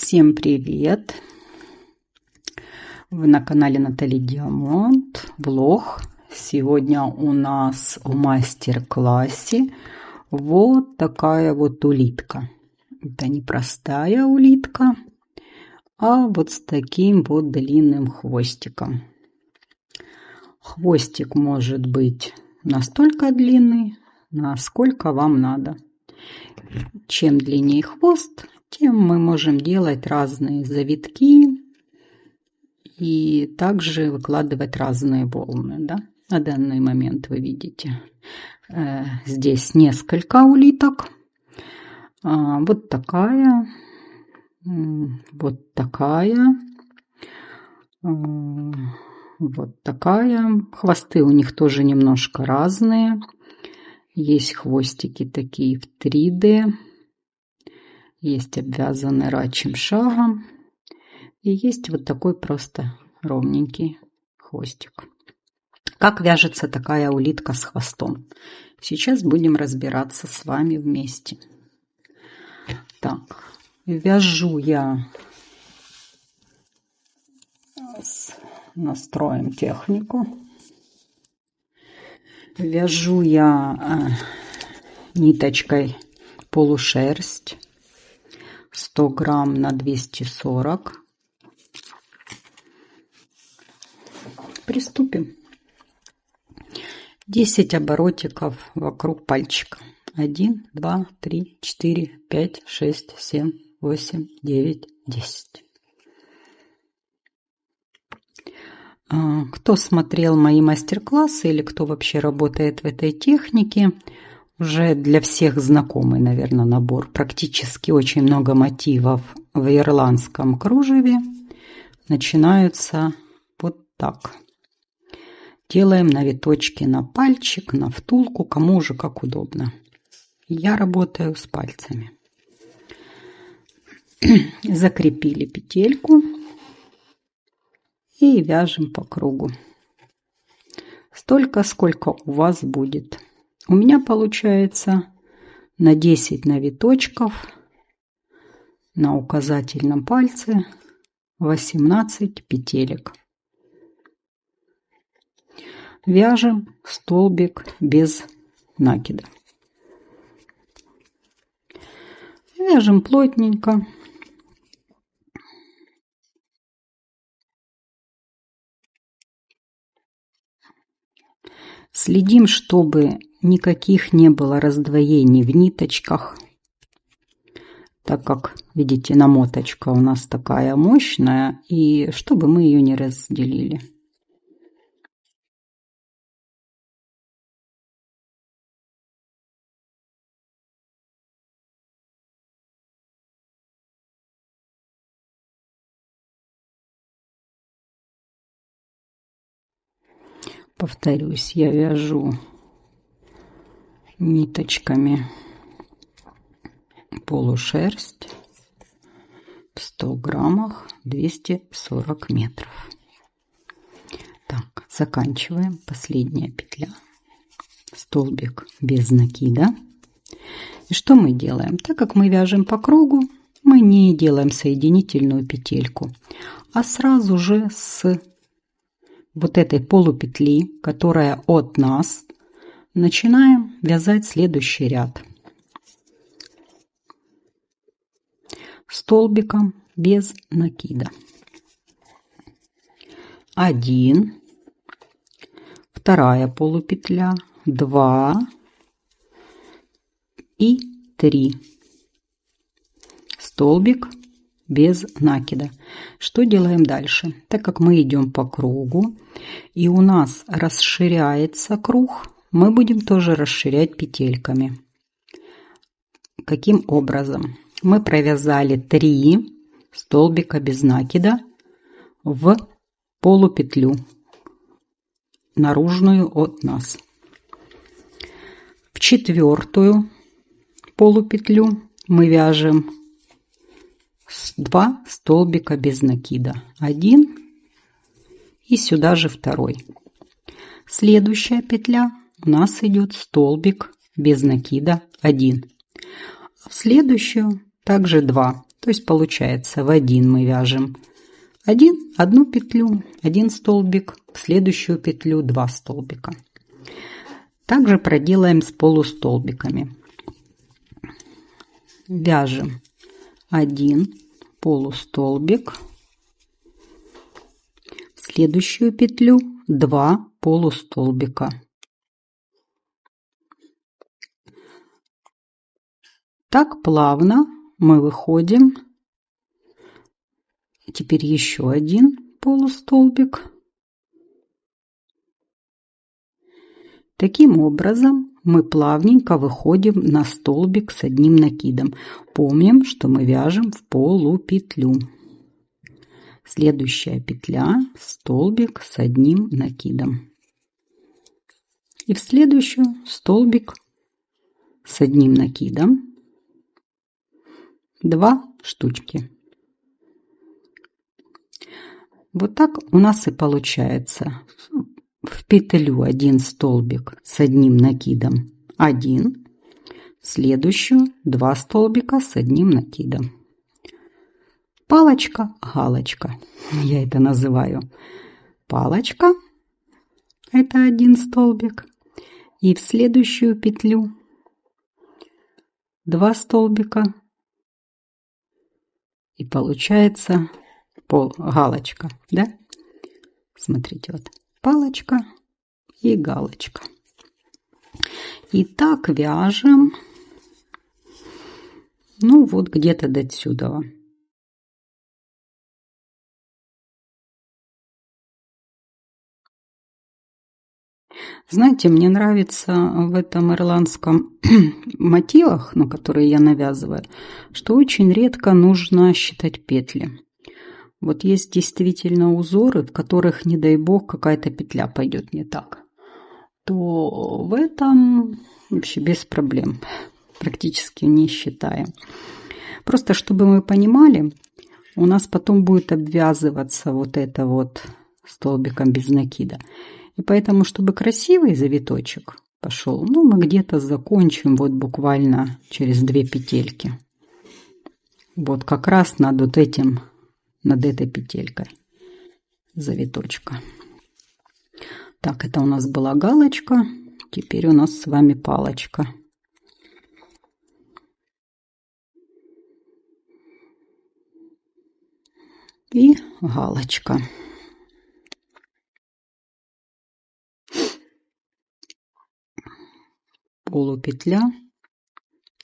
Всем привет! Вы на канале Натали Диамонт, влог. Сегодня у нас в мастер-классе вот такая вот улитка. Это не простая улитка, а вот с таким вот длинным хвостиком. Хвостик может быть настолько длинный, насколько вам надо. Чем длиннее хвост, тем мы можем делать разные завитки и также выкладывать разные волны. Да? На данный момент вы видите здесь несколько улиток. Вот такая, вот такая, вот такая. Хвосты у них тоже немножко разные. Есть хвостики такие в 3D. Есть обвязанный рачьим шагом. И есть вот такой просто ровненький хвостик. Как вяжется такая улитка с хвостом? Сейчас будем разбираться с вами вместе. Так, вяжу я. Настроим технику. Вяжу я ниточкой полушерсть. 100 грамм на 240. Приступим. 10 оборотиков вокруг пальчика. 1, 2, 3, 4, 5, 6, 7, 8, 9, 10. Кто смотрел мои мастер-классы или кто вообще работает в этой технике, уже для всех знакомый, наверное, набор. Практически очень много мотивов в ирландском кружеве начинаются вот так. Делаем навиточки на пальчик, на втулку, кому уже как удобно. Я работаю с пальцами. Закрепили петельку и вяжем по кругу. Столько, сколько у вас будет. У меня получается на 10 навиточков на указательном пальце 18 петелек. Вяжем столбик без накида. Вяжем плотненько. Следим, чтобы никаких не было раздвоений в ниточках, так как, видите, намоточка у нас такая мощная, и чтобы мы ее не разделили. Повторюсь, я вяжу ниточками полушерсть в 100 граммах 240 метров. Так, заканчиваем. Последняя петля. Столбик без накида. И что мы делаем? Так как мы вяжем по кругу, мы не делаем соединительную петельку, а сразу же с вот этой полупетли, которая от нас, начинаем вязать следующий ряд. Столбиком без накида. 1, вторая полупетля, 2 и 3. Столбик без накида. Что делаем дальше? Так как мы идем по кругу и у нас расширяется круг, мы будем тоже расширять петельками. Каким образом? Мы провязали 3 столбика без накида в полупетлю наружную от нас. В 4-ю полупетлю мы вяжем 2 столбика без накида. 1 и сюда же 2. Следующая петля у нас идет столбик без накида 1. В следующую также 2. То То есть получается, в один мы вяжем одну петлю, один столбик, в следующую петлю 2 столбика. Также проделаем с полустолбиками. Вяжем 1 полустолбик, в следующую петлю 2 полустолбика. Так плавно мы выходим. Теперь еще один полустолбик. Таким образом мы плавненько выходим на столбик с одним накидом. Помним, что мы вяжем в полупетлю. Следующая петля, столбик с одним накидом. И в следующую столбик с одним накидом. 2 штучки. Вот так у нас и получается. В петлю 1 столбик с одним накидом 1, в следующую 2 столбика с одним накидом. Палочка, галочка. Я это называю. Палочка – это 1 столбик. И в следующую петлю 2 столбика. И получается галочка, да? Смотрите, вот палочка и галочка. И так вяжем, ну вот где-то до отсюда. Знаете, мне нравится в этом ирландском мотивах, на которые я навязываю, что очень редко нужно считать петли. Вот есть действительно узоры, в которых, не дай бог, какая-то петля пойдет не так. То в этом вообще без проблем, практически не считаем. Просто чтобы мы понимали, у нас потом будет обвязываться вот это вот столбиком без накида. И поэтому, чтобы красивый завиточек пошел, ну, мы где-то закончим вот буквально через 2 петельки. Вот как раз над вот этим, над этой петелькой завиточка. Так, это у нас была галочка, теперь у нас с вами палочка. И галочка. Полупетля.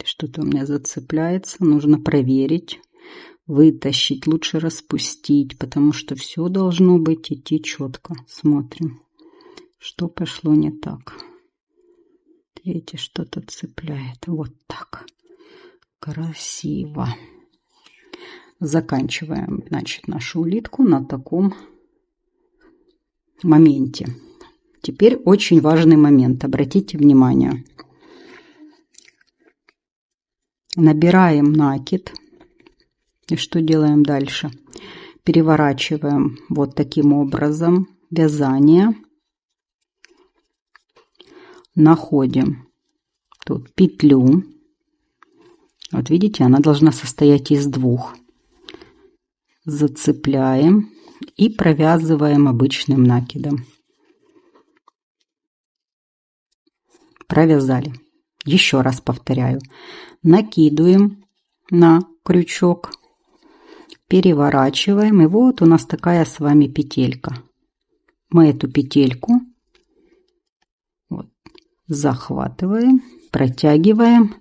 Что-то у меня зацепляется, нужно проверить, вытащить, лучше распустить, потому что все должно быть идти четко. Смотрим, что пошло не так. Видите, что-то цепляет. Вот так. Красиво. Заканчиваем, значит, нашу улитку на таком моменте. Теперь очень важный момент. Обратите внимание. Набираем накид. И что делаем дальше? Переворачиваем вот таким образом вязание. Находим тут петлю. Вот видите, она должна состоять из 2. Зацепляем и провязываем обычным накидом. Провязали. Еще раз повторяю. Накидываем на крючок, переворачиваем, и вот у нас такая с вами петелька. Мы эту петельку вот, захватываем, протягиваем,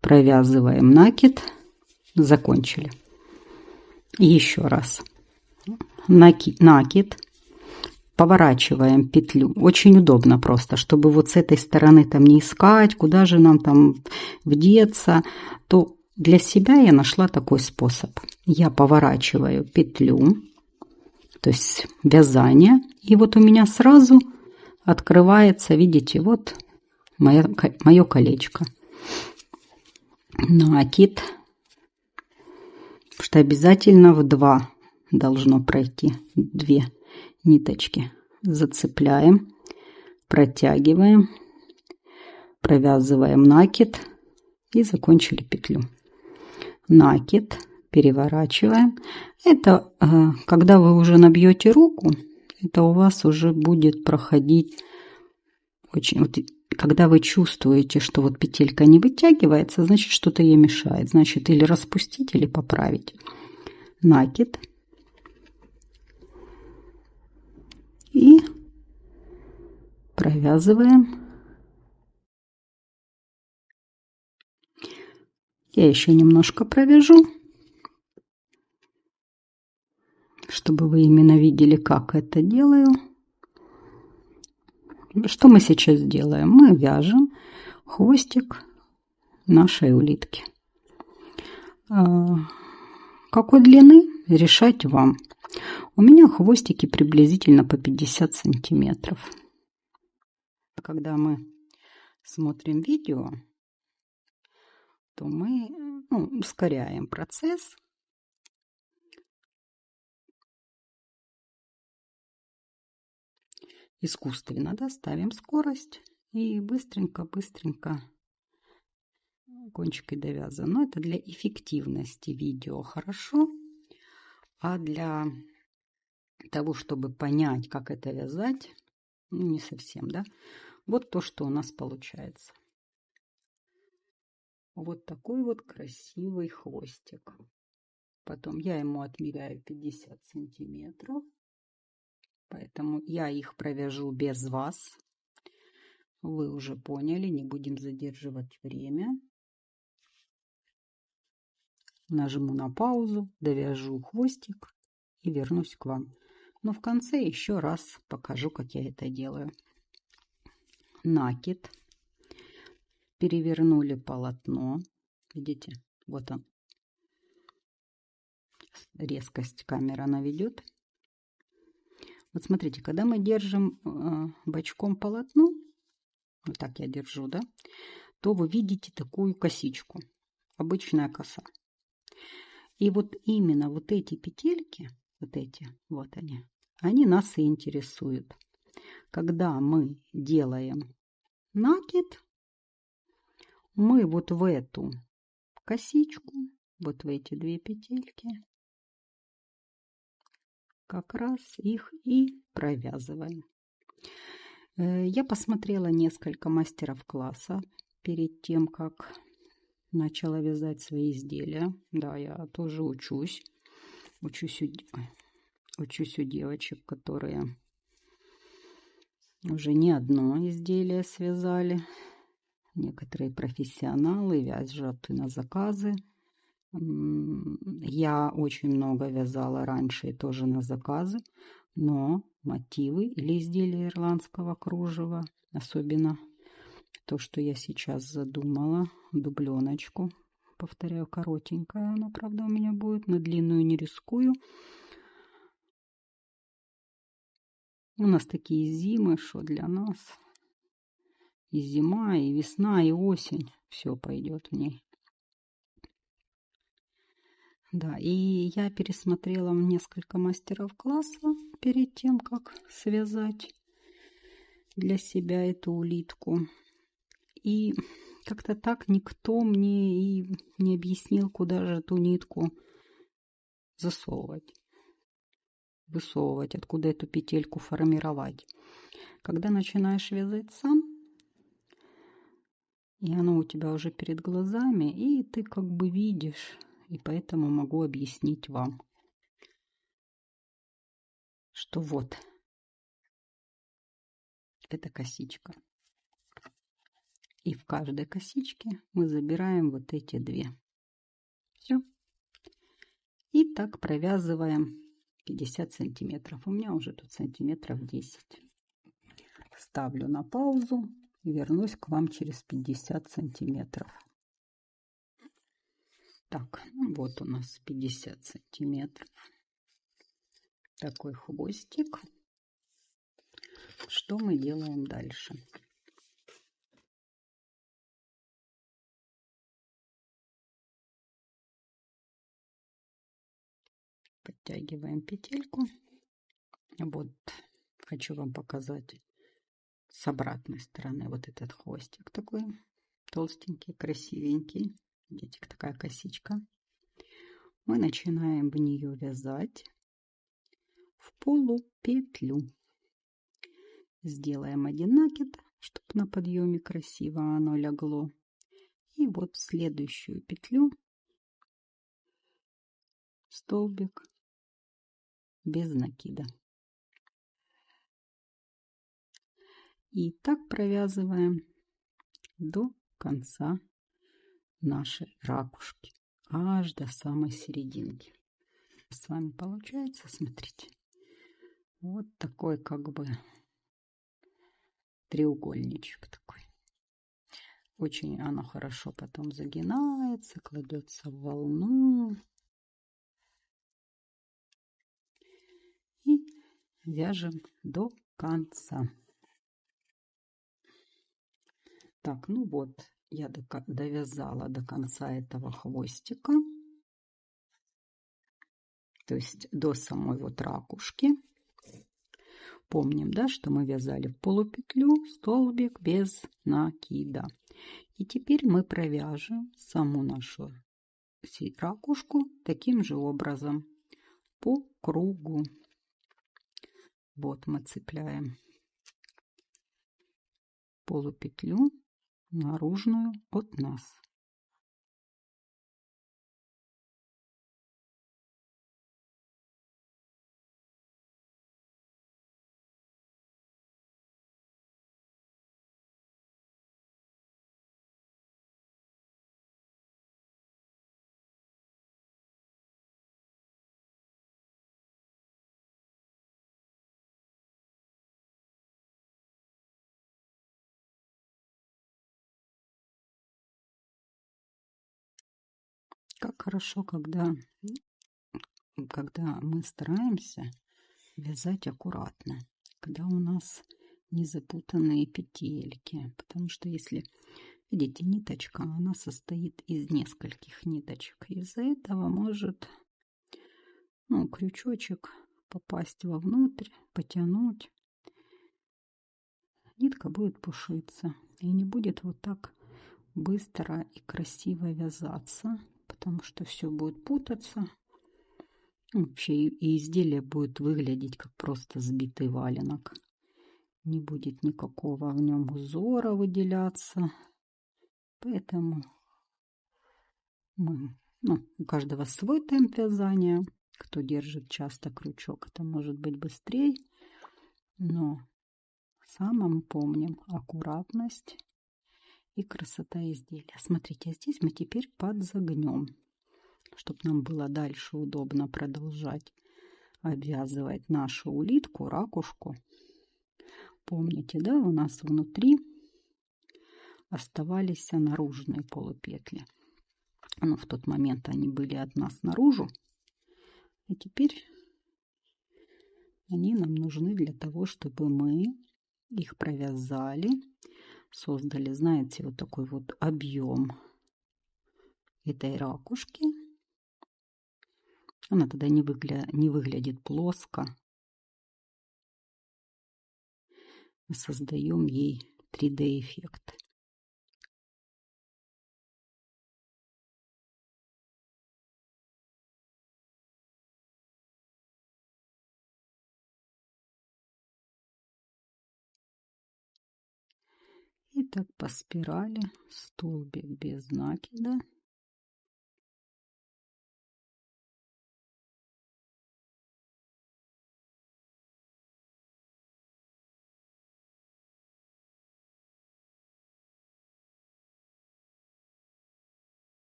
провязываем накид, закончили. Еще раз. Накид. Поворачиваем петлю. Очень удобно просто, чтобы вот с этой стороны там не искать, куда же нам там вдеться, то для себя я нашла такой способ. Я поворачиваю петлю, то есть вязание, и вот у меня сразу открывается, видите, вот мое колечко. Накид, что обязательно в 2 должно пройти, 2 ниточки. Зацепляем, протягиваем, провязываем накид и закончили петлю. Накид, переворачиваем. Это когда вы уже набьете руку, это у вас уже будет проходить очень... Вот, когда вы чувствуете, что вот петелька не вытягивается, значит, что-то ей мешает. Значит, или распустить, или поправить. Накид. И провязываем. Я еще немножко провяжу, чтобы вы именно видели, как это делаю. Что мы сейчас делаем? Мы вяжем хвостик нашей улитки. Какой длины решать вам. У меня хвостики приблизительно по 50 сантиметров. Когда мы смотрим видео, то мы ускоряем процесс. Искусственно, да, ставим скорость и быстренько кончикой довязываем. Но это для эффективности видео хорошо, а для того, чтобы понять, как это вязать, не совсем, да. Вот то, что у нас получается. Вот такой вот красивый хвостик. Потом я ему отмеряю 50 сантиметров. Поэтому я их провяжу без вас. Вы уже поняли, не будем задерживать время. Нажму на паузу, довяжу хвостик и вернусь к вам. Но в конце еще раз покажу, как я это делаю. Накид. Перевернули полотно. Видите, вот он. Резкость камера наведет. Вот смотрите, когда мы держим бочком полотно, вот так я держу, да, то вы видите такую косичку, обычная коса. И вот именно вот эти петельки, вот эти, вот они нас и интересуют. Когда мы делаем накид, мы вот в эту косичку, вот в эти две петельки, как раз их и провязываем. Я посмотрела несколько мастеров-класса перед тем, как начала вязать свои изделия. Да, я тоже учусь. Учусь у девочек, которые уже не одно изделие связали. Некоторые профессионалы вяжут и на заказы. Я очень много вязала раньше и тоже на заказы, но мотивы или изделия ирландского кружева, особенно то, что я сейчас задумала, дубленочку, повторяю, коротенькая она, правда, у меня будет, на длинную не рискую. У нас такие зимы, что для нас и зима, и весна, и осень, все пойдет в ней. Да, и я пересмотрела несколько мастеров класса перед тем, как связать для себя эту улитку. И как-то так никто мне и не объяснил, куда же эту нитку засовывать, высовывать, откуда эту петельку формировать. Когда начинаешь вязать сам, и оно у тебя уже перед глазами, и ты как бы видишь, и поэтому могу объяснить вам, что вот это косичка. И в каждой косичке мы забираем вот эти две. Все. И так провязываем 50 сантиметров. У меня уже тут сантиметров 10. Ставлю на паузу и вернусь к вам через 50 сантиметров. Так, ну вот у нас 50 сантиметров. Такой хвостик. Что мы делаем дальше? Подтягиваем петельку. Вот хочу вам показать с обратной стороны вот этот хвостик такой толстенький, красивенький. Видите, такая косичка. мы начинаем в нее вязать в полупетлю. Сделаем один накид, чтобы на подъеме красиво оно легло. И вот в следующую петлю столбик без накида. И так провязываем до конца нашей ракушки, аж до самой серединки. С вами получается, смотрите, вот такой как бы треугольничек такой. Очень оно хорошо потом загинается, кладется в волну. И вяжем до конца. Так, ну вот, я довязала до конца этого хвостика, то есть до самой вот ракушки. Помним, да, что мы вязали в полупетлю, столбик без накида. И теперь мы провяжем саму нашу ракушку таким же образом по кругу. Вот мы цепляем полупетлю наружную от нас. Как хорошо, когда мы стараемся вязать аккуратно, когда у нас не запутанные петельки, потому что если видите, ниточка, она состоит из нескольких ниточек, из-за этого может крючочек попасть вовнутрь, потянуть, нитка будет пушиться и не будет вот так быстро и красиво вязаться, потому что все будет путаться. Вообще и изделие будет выглядеть как просто сбитый валенок. Не будет никакого в нем узора выделяться. Поэтому у каждого свой темп вязания. Кто держит часто крючок, это может быть быстрее. Но самым помним аккуратность и красота изделия. Смотрите, а здесь мы теперь подзагнем, чтобы нам было дальше удобно продолжать обвязывать нашу улитку, ракушку. Помните, да, у нас внутри оставались наружные полупетли. Но в тот момент они были от нас наружу. И теперь они нам нужны для того, чтобы мы их провязали, создали, знаете, вот такой вот объем этой ракушки. Она тогда не выглядит плоско. Мы создаем ей 3D-эффект. И так по спирали, столбик без накида.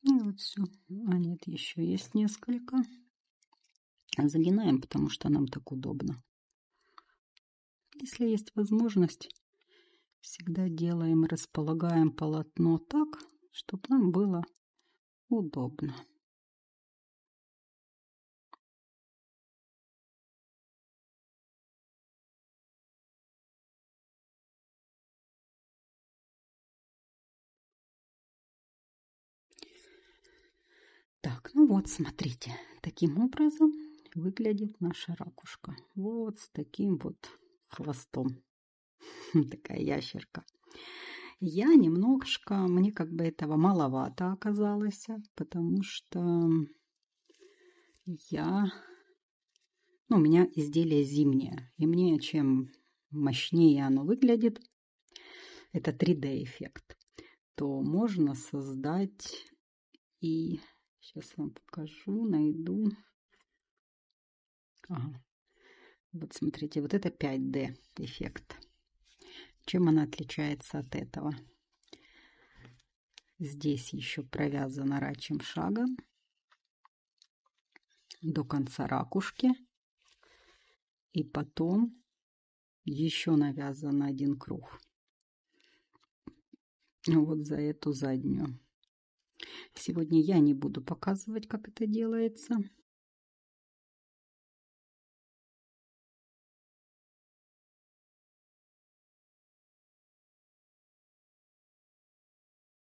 И вот все. А нет, еще есть несколько. Загинаем, потому что нам так удобно. Если есть возможность, всегда делаем и располагаем полотно так, чтобы нам было удобно. Так, ну вот, смотрите, таким образом выглядит наша ракушка. Вот с таким вот хвостом. Такая ящерка. Я немножко, мне как бы этого маловато оказалось, потому что у меня изделие зимнее, и мне чем мощнее оно выглядит, это 3D эффект, то можно создать и сейчас вам покажу, найду. Ага. Вот смотрите, вот это 5D эффект. Чем она отличается от этого? Здесь еще провязано рачьим шагом до конца ракушки. И потом еще навязан один круг. Вот за эту заднюю. Сегодня я не буду показывать, как это делается.